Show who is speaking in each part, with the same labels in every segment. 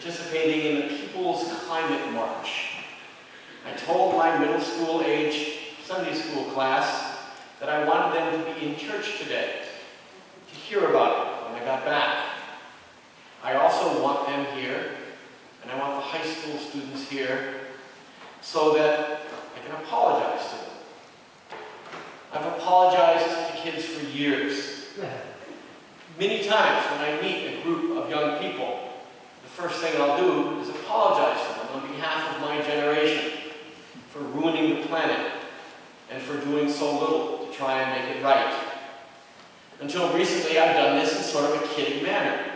Speaker 1: participating in the People's Climate March. I told my middle school age Sunday school class that I wanted them to be in church today to hear about it when I got back. I also want them here, and I want the high school students here, so that I can apologize to them. I've apologized to kids for years. Many times when I meet a group of young people, the first thing I'll do is apologize to them on behalf of my generation for ruining the planet and for doing so little to try and make it right. Until recently, I've done this in sort of a kidding manner.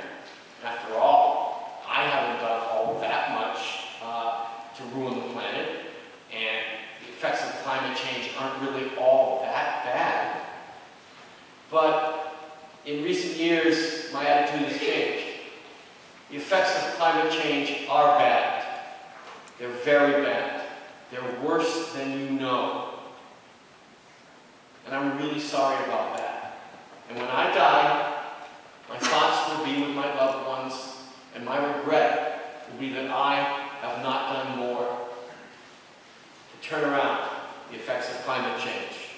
Speaker 1: After all, I haven't done all that much to ruin the planet, and the effects of climate change aren't really all that bad. But in recent years, my attitude has changed. The effects of climate change are bad. They're very bad. They're worse than you know. And I'm really sorry about that. And when I die, my thoughts will be with my loved ones, and my regret will be that I have not done more to turn around the effects of climate change.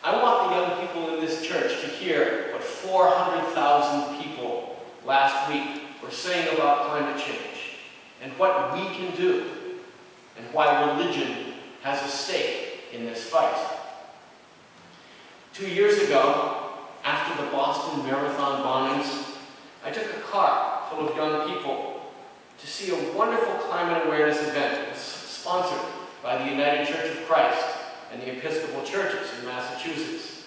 Speaker 1: I want the young people in this church to hear what 400,000 people last week were saying about climate change, and what we can do, and why religion has a stake in this fight. 2 years ago, after the Boston Marathon bombings, I took a car full of young people to see a wonderful climate awareness event. It was sponsored by the United Church of Christ and the Episcopal churches in Massachusetts.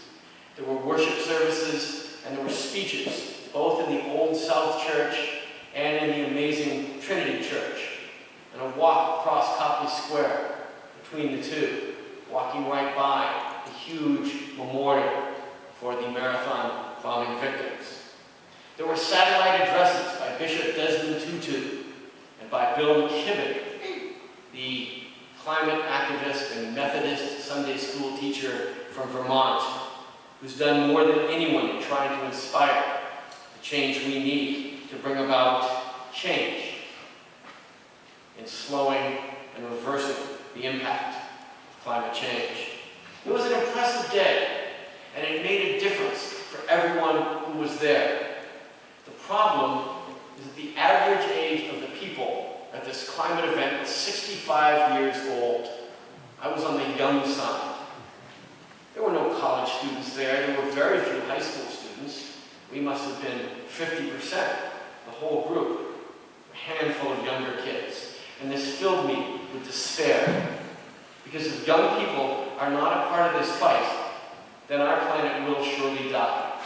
Speaker 1: There were worship services and there were speeches, both in the Old South Church and in the amazing Trinity Church, and a walk across Copley Square between the two, walking right by the huge memorial for the marathon bombing victims. There were satellite addresses by Bishop Desmond Tutu and by Bill McKibben, the climate activist and Methodist Sunday school teacher from Vermont, who's done more than anyone in trying to inspire the change we need to bring about change in slowing and reversing the impact of climate change. It was an impressive day, and it made a difference for everyone who was there. The problem is that the average age of the people at this climate event was 65 years old. I was on the young side. There were no college students there. There were very few high school students. We must have been 50%, the whole group, a handful of younger kids. And this filled me with despair. Because if young people are not a part of this fight, then our planet will surely die.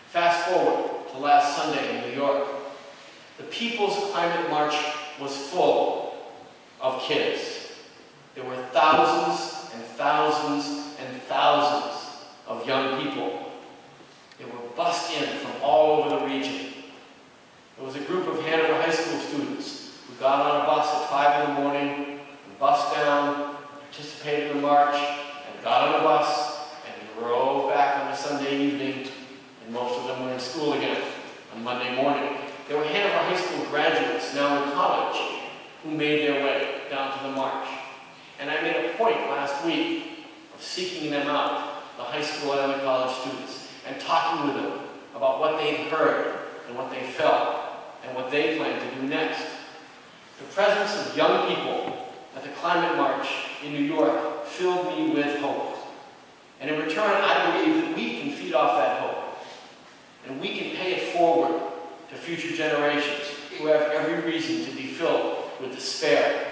Speaker 1: Fast forward to last Sunday in New York. The People's Climate March was full of kids. There were thousands and thousands and thousands of young people. They were bussed in from all over the region. There was a group of Hanover High School students who got on a bus at 5 in the morning and bussed down, participated in the march, and got on a bus and drove back on a Sunday evening, and most of them were in school again on Monday morning. There were Hanover High School graduates, now in college, who made their way down to the march. And I made a point last week of seeking them out, the high school and the college students, and talking with them about what they'd heard and what they felt and what they plan to do next. The presence of young people at the climate march in New York filled me with hope. And in return, I believe that we can feed off that hope. And we can pay it forward to future generations who have every reason to be filled with despair.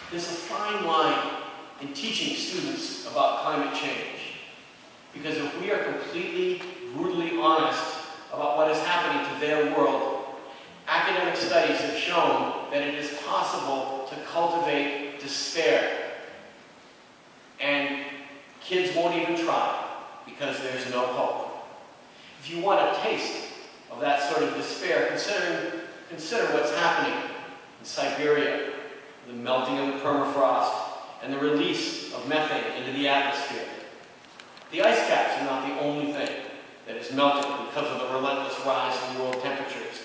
Speaker 1: There's a fine line in teaching students about climate change. Because if we are completely, brutally honest about what is happening to their world, academic studies have shown that it is possible to cultivate despair. And kids won't even try because there's no hope. If you want a taste of that sort of despair, consider what's happening in Siberia, the melting of the permafrost, and the release of methane into the atmosphere. The ice caps are not the only thing that is melting because of the relentless rise in world temperatures.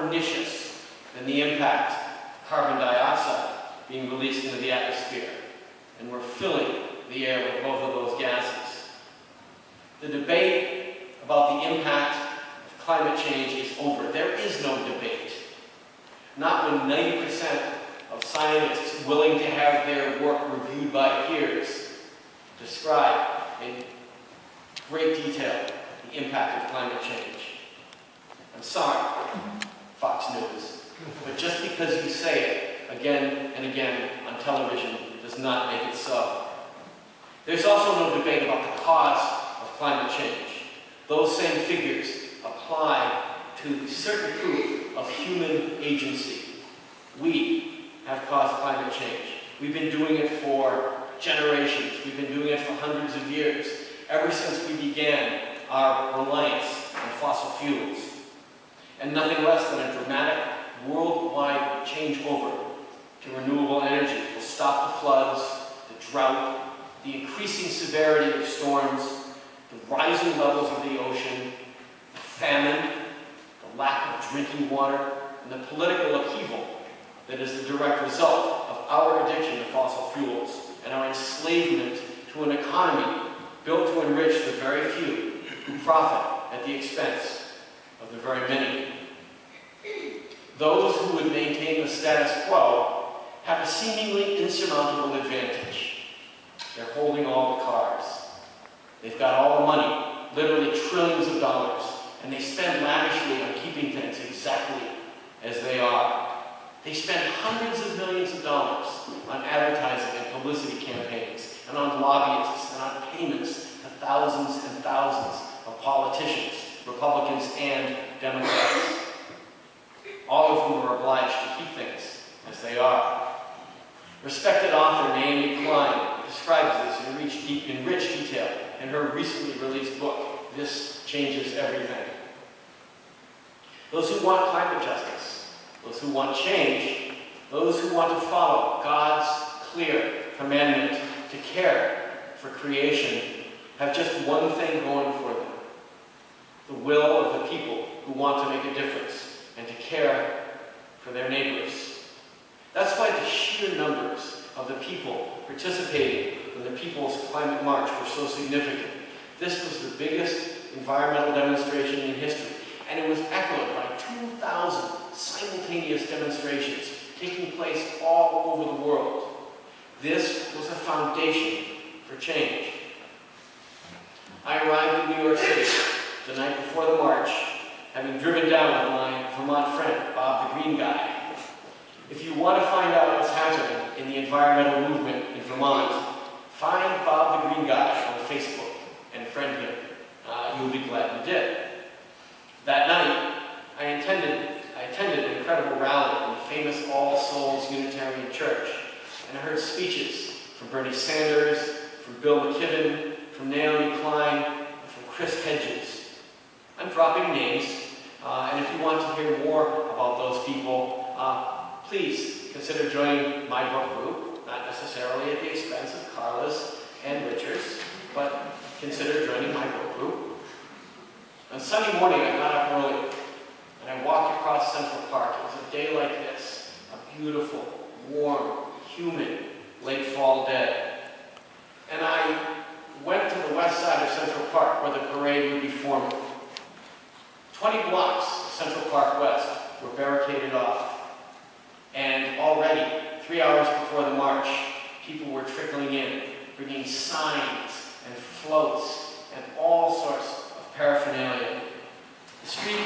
Speaker 1: pernicious than the impact of carbon dioxide being released into the atmosphere. And we're filling the air with both of those gases. The debate about the impact of climate change is over. There is no debate. Not when 90% of scientists willing to have their work reviewed by peers describe in great detail the impact of climate change. I'm sorry, Fox News, but just because you say it again and again on television does not make it so. There's also no debate about the cause of climate change. Those same figures apply to certain proof of human agency. We have caused climate change. We've been doing it for generations. We've been doing it for hundreds of years, ever since we began our reliance on fossil fuels. And nothing less than a dramatic worldwide changeover to renewable energy will stop the floods, the drought, the increasing severity of storms, the rising levels of the ocean, the famine, the lack of drinking water, and the political upheaval that is the direct result of our addiction to fossil fuels and our enslavement to an economy built to enrich the very few who profit at the expense of the very many. Those who would maintain the status quo have a seemingly insurmountable advantage. They're holding all the cards. They've got all the money, literally trillions of dollars, and they spend lavishly on keeping things exactly as they are. They spend hundreds of millions of dollars on advertising and publicity campaigns, and on lobbyists, and on payments to thousands and thousands of politicians, Republicans and Democrats, all of whom are obliged to keep things as they are. Respected author Naomi Klein describes this in rich detail in her recently released book, This Changes Everything. Those who want climate justice, those who want change, those who want to follow God's clear commandment to care for creation have just one thing going for them: the will of the people who want to make a difference and to care for their neighbors. That's why the sheer numbers of the people participating in the People's Climate March were so significant. This was the biggest environmental demonstration in history, and it was echoed by 2,000 simultaneous demonstrations taking place all over the world. This was a foundation for change. I arrived in New York City the night before the march, having driven down with my Vermont friend, Bob the Green Guy. If you want to find out what's happening in the environmental movement in Vermont, find Bob the Green Guy on Facebook and friend him. You'll be glad you did. That night, I attended an incredible rally in the famous All Souls Unitarian Church, and I heard speeches from Bernie Sanders, from Bill McKibben, from Naomi Klein, and from Chris Hedges. I'm dropping names, and if you want to hear more about those people, please consider joining my book group, not necessarily at the expense of Carla's and Richard's, but consider joining my book group. On Sunday morning, I got up early, and I walked across Central Park. It was a day like this, a beautiful, warm, humid, late fall day. And I went to the west side of Central Park, where the parade would be forming. 20 blocks of Central Park West were barricaded off. And already, 3 hours before the march, people were trickling in, bringing signs and floats and all sorts of paraphernalia. The street,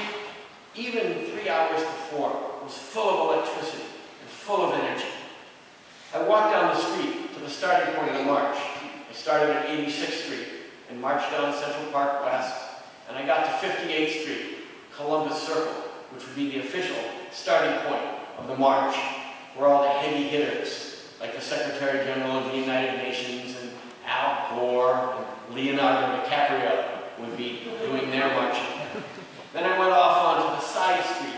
Speaker 1: even 3 hours before, was full of electricity and full of energy. I walked down the street to the starting point of the march. I started at 86th Street and marched down Central Park West, and I got to 58th Street, Columbus Circle, which would be the official starting point of the march, where all the heavy hitters, like the Secretary General of the United Nations and Al Gore and Leonardo DiCaprio, would be doing their marching. Then I went off onto the side street,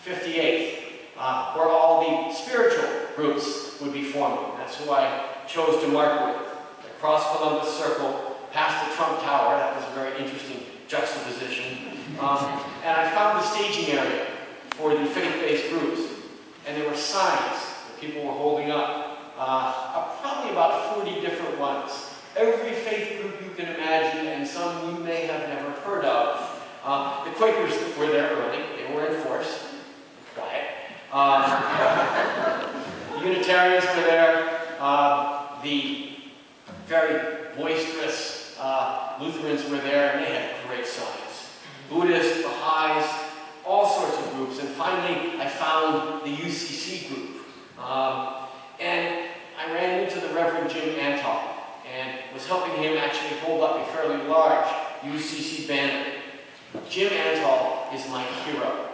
Speaker 1: 58th, where all the spiritual groups would be forming. That's who I chose to march with. Across Columbus Circle, past the Trump Tower. That was a very interesting juxtaposition. And I found the staging area for the Faith Reformers were there early. They were in force. Quiet. The Unitarians were there. The very boisterous Lutherans were there, and they had great signs. Buddhists, Baha'is, all sorts of groups. And finally, I found the UCC group. And I ran into the Reverend Jim Antal and was helping him actually hold up a fairly large UCC banner. Jim Antal is my hero.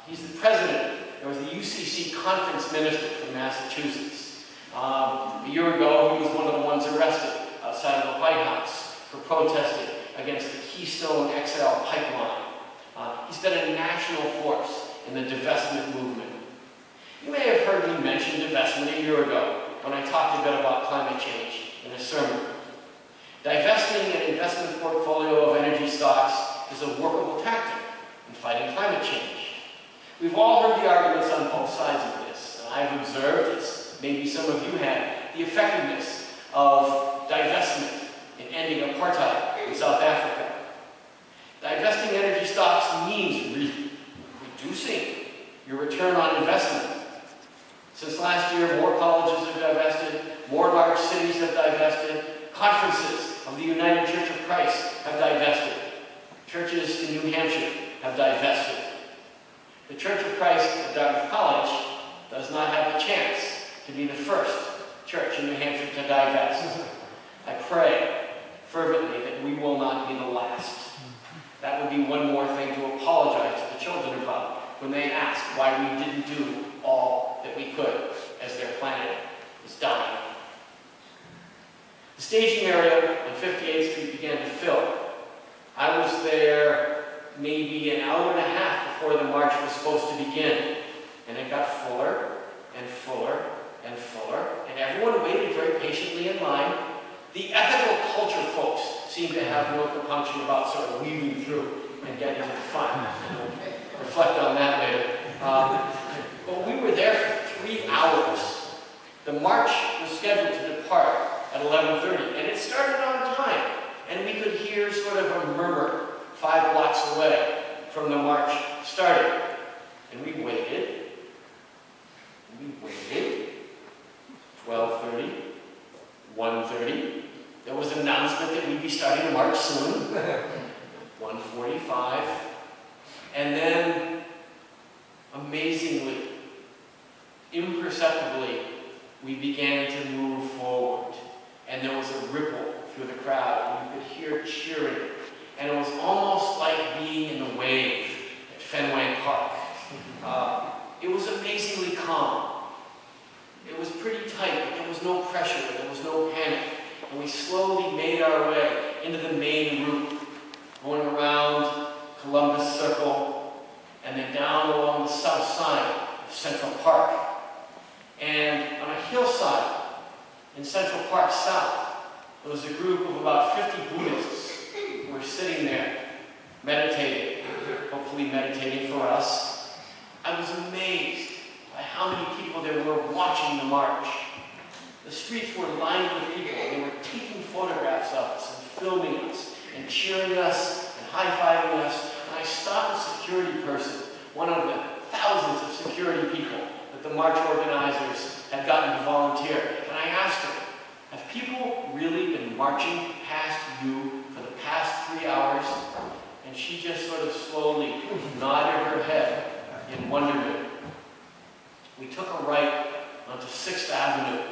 Speaker 1: He's the president, or the UCC conference minister from Massachusetts. A year ago, he was one of the ones arrested outside of the White House for protesting against the Keystone XL pipeline. He's been a national force in the divestment movement. You may have heard me mention divestment a year ago when I talked a bit about climate change in a sermon. Divesting an investment portfolio of energy stocks is a workable tactic in fighting climate change. We've all heard the arguments on both sides of this, and I've observed, as maybe some of you have, the effectiveness of divestment in ending apartheid in South Africa. Divesting energy stocks means reducing your return on investment. Since last year, more colleges have divested, more large cities have divested, conferences of the United Church of Christ have divested, churches in New Hampshire have divested. The Church of Christ at Dartmouth College does not have the chance to be the first church in New Hampshire to divest. I pray fervently that we will not be the last. That would be one more thing to apologize to the children about when they ask why we didn't do all that we could as their planet is dying. The staging area on 58th Street began to fill. I was there maybe an hour and a half before the march was supposed to begin, and it got fuller and fuller and fuller, and everyone waited very patiently in line. The ethical culture folks seemed to have no compunction about sort of weaving through and getting to the front. We'll reflect on that later. But we were there for 3 hours. The march was scheduled to depart at 11:30, and it started on time. And we could hear sort of a murmur 5 blocks away from the march starting. And we waited. And we waited. 12:30, 1:30. There was an announcement that we'd be starting the march soon. 1:45. And then, amazingly, imperceptibly, we began to move forward. And there was a ripple through the crowd, and you could hear cheering. And it was almost like being in the wave at Fenway Park. It was amazingly calm. It was pretty tight, but there was no pressure, there was no panic. And we slowly made our way into the main route, going around Columbus Circle, and then down along the south side of Central Park. And on a hillside in Central Park South, there was a group of about 50 Buddhists who were sitting there, meditating, hopefully meditating for us. I was amazed by how many people there were watching the march. The streets were lined with people. They were taking photographs of us and filming us and cheering us and high-fiving us. And I stopped a security person, one of the thousands of security people that the march organizers had gotten to volunteer. And I asked her, have people really been marching past you for the past 3 hours? And she just sort of slowly nodded her head in wonderment. We took a right onto 6th Avenue,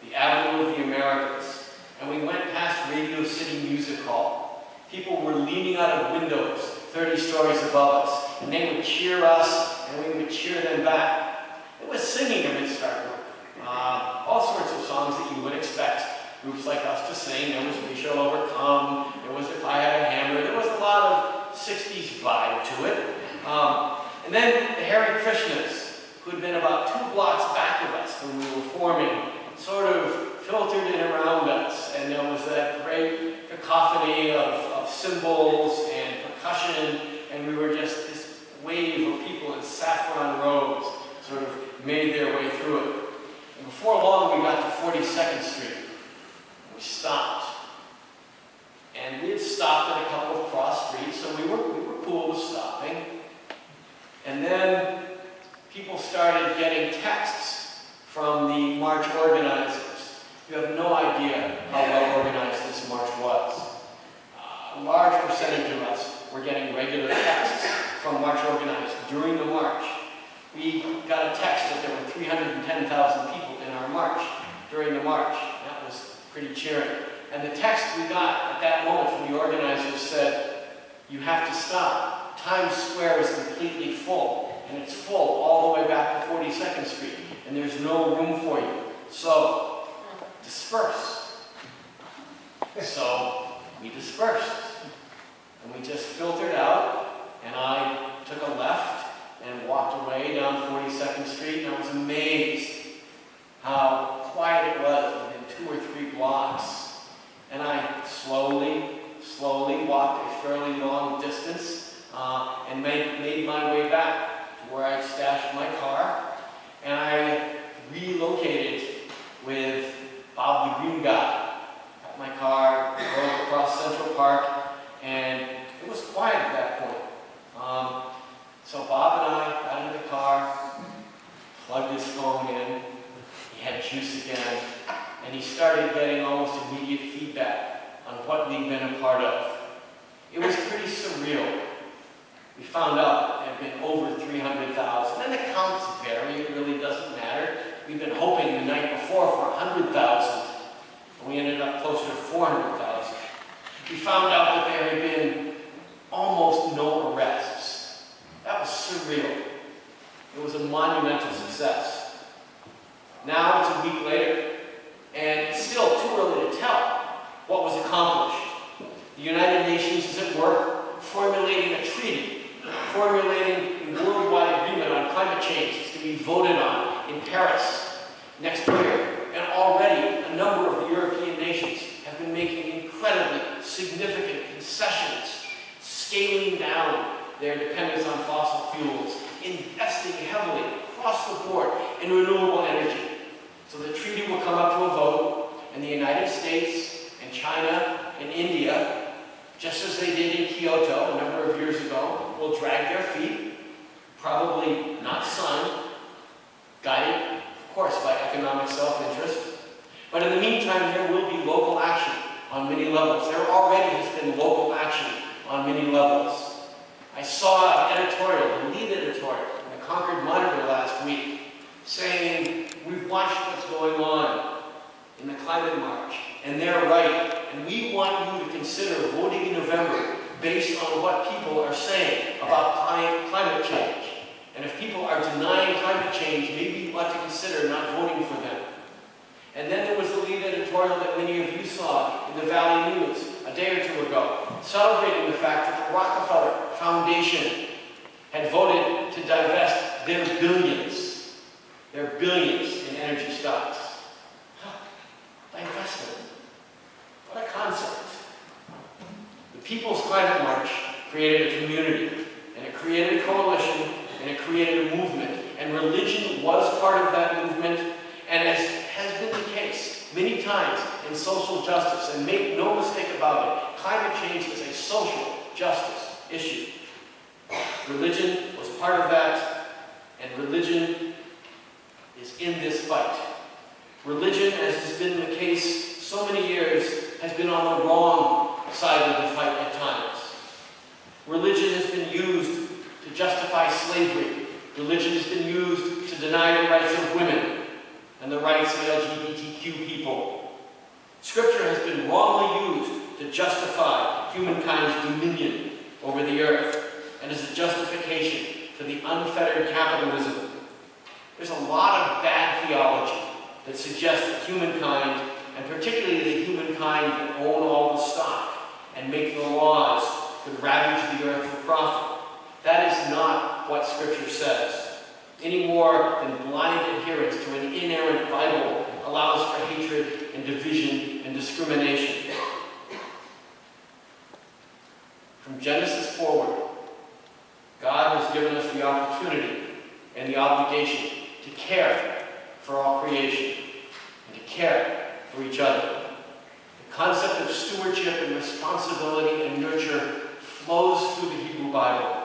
Speaker 1: the Avenue of the Americas, and we went past Radio City Music Hall. People were leaning out of windows 30 stories above us, and they would cheer us, and we would cheer them back. It was singing amidst our group. All sorts of songs that you would expect groups like us to sing. There was We Shall Overcome, there was If I Had a Hammer, there was a lot of 60s vibe to it. And then the Hare Krishnas, who had been about 2 blocks back of us when we were forming, sort of filtered in around us, and there was that great cacophony of cymbals and percussion, and we were just this wave of people in saffron robes sort of made their way through it. And before long, we got to 42nd Street. We stopped. And we had stopped at a couple of cross streets, so then people started getting texts from the march organizers. You have no idea how well organized this march was. A large percentage of us were getting regular texts from march organizers during the march. We got a text that there were 310,000 people in our march during the march. That was pretty cheering. And the text we got at that moment from the organizers said, "You have to stop. Times Square is completely full, and it's full all the way back to 42nd Street, and there's no room for you. So, disperse." So, we dispersed, and we just filtered out, and I took a left and walked away down 42nd Street, and I was amazed how quiet it was within 2 or 3 blocks. And I slowly walked a fairly long distance and made my way back to where I stashed my car. And I relocated with Bob the Green Guy. Got my car, drove across Central Park, and it was quiet at that point. So Bob and I got into the car, plugged his phone in, he had juice again, and he started getting almost immediate feedback on what we'd been a part of. It was pretty surreal. We found out there had been over 300,000, and the counts vary, it really doesn't matter. We'd been hoping the night before for 100,000, and we ended up closer to 400,000. We found out that there had been almost no arrests. That was surreal. It was a monumental success. Now it's a week later, and it's still too early to tell what was accomplished. The United Nations is at work formulating a treaty, formulating a worldwide agreement on climate change that's going to be voted on in Paris next year. And already a number of the European nations have been making incredibly significant concessions, scaling down their dependence on fossil fuels, investing heavily across the board in renewable energy. So the treaty will come up to a vote, and the United States and China and India, just as they did in Kyoto a number of years ago, will drag their feet, probably not sun, guided, of course, by economic self-interest. But in the meantime, there will be local action on many levels. There already has been local action on many levels. I saw an editorial, the lead editorial, in the Concord Monitor last week, saying, "We've watched what's going on in the climate march, and they're right, and we want you to consider voting in November based on what people are saying about climate change. And if people are denying climate change, maybe you ought to consider not voting for them." And then there was the lead editorial that many of you saw in the Valley News a day or two ago, celebrating the fact that the Rockefeller Foundation had voted to divest their billions in energy stocks. Divestment. What a concept. The People's Climate March created a community, and it created a coalition, and it created a movement. And religion was part of that movement, and as has been the case many times in social justice, and make no mistake about it, climate change is a social justice issue. Religion was part of that, and religion is in this fight. Religion, as has been the case so many years, has been on the wrong side of the fight at times. Religion has been used to justify slavery. Religion has been used to deny the rights of women and the rights of LGBTQ people. Scripture has been wrongly used to justify humankind's dominion over the earth and as a justification for the unfettered capitalism. There's a lot of bad theology that suggests that humankind, and particularly the humankind that own all the stock and make the laws, could ravage the earth for profit. That is not what Scripture says, any more than blind adherence to an inerrant Bible allows for hatred and division and discrimination. From Genesis forward, God has given us the opportunity and the obligation to care for all creation and to care for each other. The concept of stewardship and responsibility and nurture flows through the Hebrew Bible,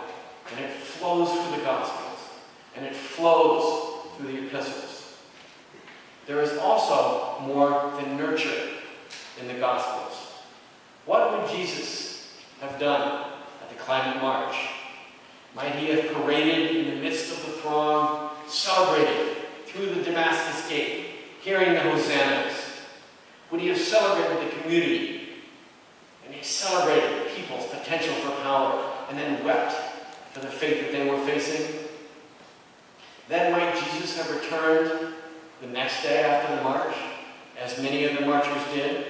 Speaker 1: and it flows through the Gospels. flows through the epistles. There is also more than nurture in the Gospels. What would Jesus have done at the Climate March? Might he have paraded in the midst of the throng, celebrated through the Damascus Gate, hearing the hosannas? Would he have celebrated the community? And he celebrated the people's potential for power, and then wept for the fate that they were facing? Then might Jesus have returned the next day after the march, as many of the marchers did,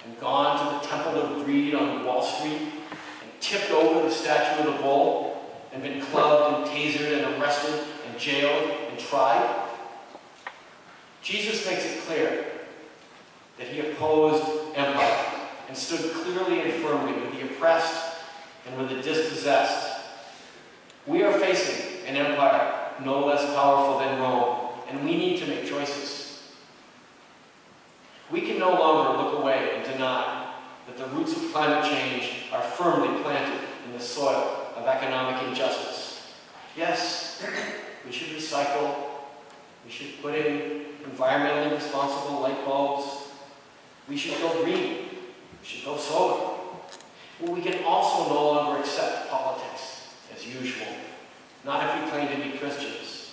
Speaker 1: and gone to the Temple of Greed on Wall Street, and tipped over the statue of the bull, and been clubbed and tasered and arrested and jailed and tried? Jesus makes it clear that he opposed empire and stood clearly and firmly with the oppressed and with the dispossessed. We are facing an empire no less powerful than Rome, and we need to make choices. We can no longer look away and deny that the roots of climate change are firmly planted in the soil of economic injustice. Yes, we should recycle. We should put in environmentally responsible light bulbs. We should go green. We should go solar. But we can also no longer accept politics as usual, not if we claim to be Christians.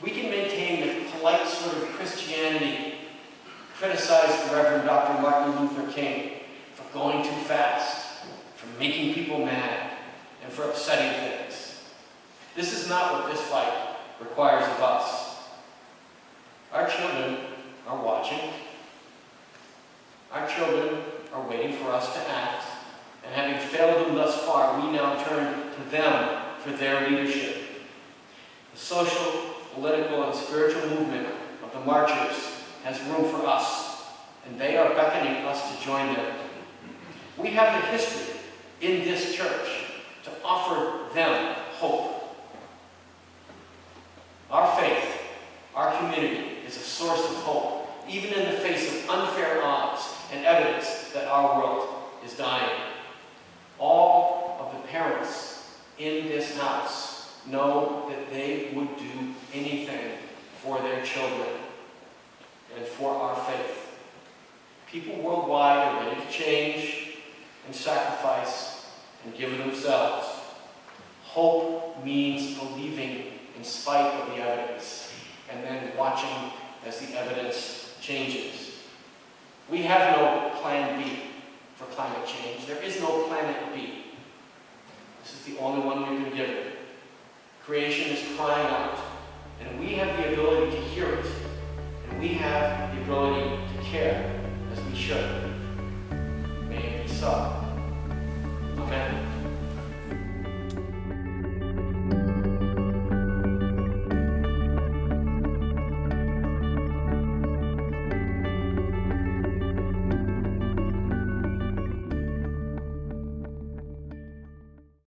Speaker 1: We can maintain the polite sort of Christianity, criticize the Reverend Dr. Martin Luther King for going too fast, for making people mad, and for upsetting things. This is not what this fight requires of us. Our children are watching. Our children are waiting for us to act, and having failed them thus far, we now turn to them for their leadership. The social, political, and spiritual movement of the marchers has room for us, and they are beckoning us to join them. We have the history in this church to offer them hope. Our faith, our community, is a source of hope, even in the face of unfair odds and evidence that our world is dying. All of the parents in this house know that they would do anything for their children and for our faith. People worldwide are ready to change and sacrifice and give of themselves. Hope means believing in spite of the evidence, and then watching as the evidence changes. We have no plan B for climate change. There is no planet B. This is the only one we've been given. Creation is crying